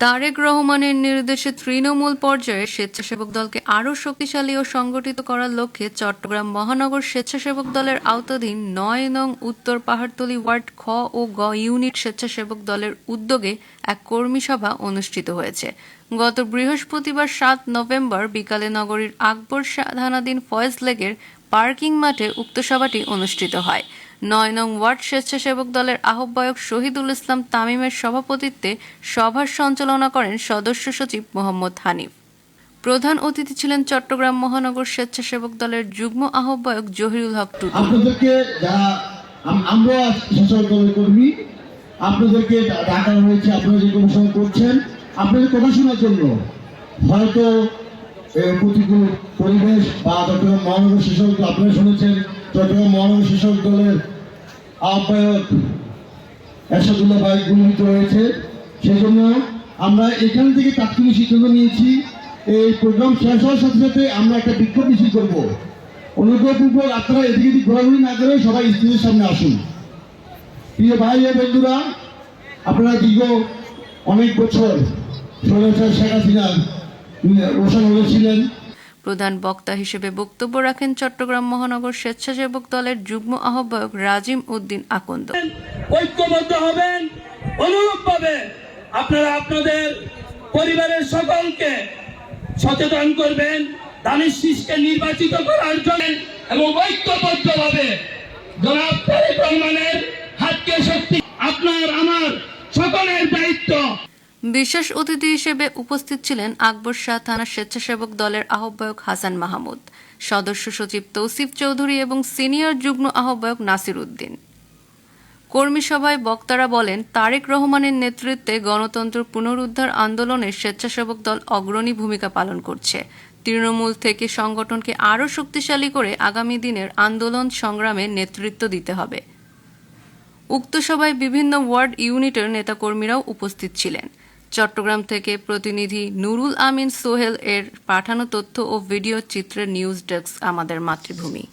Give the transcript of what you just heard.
তারেক রহমানের নির্দেশে তৃণমূল পর্যায়ে স্বেচ্ছাসেবক দলকে আরও শক্তিশালী ও সংগঠিত করার লক্ষ্যে চট্টগ্রাম মহানগর স্বেচ্ছাসেবক দলের আওতাধীন ৯ নং উত্তর পাহাড়তলী ওয়ার্ড খ ও গ ইউনিট স্বেচ্ছাসেবক দলের উদ্যোগে এক কর্মী সভা অনুষ্ঠিত হয়েছে। গত বৃহস্পতিবার ৭ নভেম্বর বিকালে নগরীর আকবর থানাধীন ফয়েজ লেগের পার্কিং মাঠে উক্ত সভাটি অনুষ্ঠিত হয়। ৯ নং ওয়ার্ড স্বেচ্ছাসেবক দলের আহ্বায়ক শহীদুল ইসলাম তামিমের সভাপতিত্বে সভার সঞ্চালনা করেন সদস্য সচিব মোহাম্মদ হানিফ। প্রধান অতিথি ছিলেন চট্টগ্রাম মহানগর স্বেচ্ছাসেবক দলের যুগ্ম আহ্বায়ক জহিরুল হক টুটু। আপনাদেরকে যারা আমরা স্বেচ্ছাসেবক দলের কর্মী, আপনাদেরকে ডাকা হয়েছে, আপনারা যে কর্মসভা করছেন আপনাদের কথা শোনার জন্য। হয়তো প্রতিকূল পরিবেশ বা চট্টগ্রাম মহানগর স্বেচ্ছাসেবক দল আপনারা শুনেছেন চট্টগ্রাম মহানগর স্বেচ্ছাসেবক দলের আহ্বায়ক এরশাদুল্লাহ ভাই গুলিবিদ্ধ হয়েছে। সেজন্য আমরা এখান থেকে তাৎক্ষণিক সিদ্ধান্ত নিয়েছি, এই প্রোগ্রাম শেষ হওয়ার সাথে সাথে আমরা একটা বিক্ষোভ মিছিল করব। অনুগ্রহপূর্বক আপনারা এদিকে এদিক ঘোরাঘুরি না করে সবাই স্টেজের সামনে আসুন। প্রিয় ভাই ও বন্ধুরা, আপনারা দীর্ঘ অনেক বছর স্বৈরাচার শেখ হাসিনার রোশন ছিলেন। প্রধান বক্তা হিসেবে বক্তব্য রাখেন চট্টগ্রাম মহানগর স্বেচ্ছাসেবক দলের যুগ্ম আহ্বায়ক রাজিম উদ্দিন আকন্দ। ঐক্যবদ্ধ হবেন, অনুরূপভাবে আপনারা আপনাদের পরিবারের সকলকে সচেতন করবেন দানিশ শীষকে নির্বাচিত করার জন্য এবং ঐক্যবদ্ধভাবে জনাব তারেক রহমানের হাতকে শক্তি আপনার আমার সকলের দায়িত্ব। বিশেষ অতিথি হিসেবে উপস্থিত ছিলেন আকবর শাহ থানা স্বেচ্ছাসেবক দলের আহ্বায়ক হাসান মাহমুদ, সদস্য সচিব তৌসিফ চৌধুরী এবং সিনিয়র যুগ্ম আহ্বায়ক নাসির উদ্দিন। কর্মী সভায় বক্তারা বলেন, তারেক রহমানের নেতৃত্বে গণতন্ত্র পুনরুদ্ধার আন্দোলনে স্বেচ্ছাসেবক দল অগ্রণী ভূমিকা পালন করছে। তৃণমূল থেকে সংগঠনকে আরও শক্তিশালী করে আগামী দিনের আন্দোলন সংগ্রামে নেতৃত্ব দিতে হবে। উক্ত সভায় বিভিন্ন ওয়ার্ড ইউনিটের নেতাকর্মীরাও উপস্থিত ছিলেন। চট্টগ্রাম থেকে প্রতিনিধি নুরুল আমিন সোহেল এর পাঠানো তথ্য ও ভিডিও চিত্রের নিউজ ডেস্ক আমাদের মাতৃভূমি।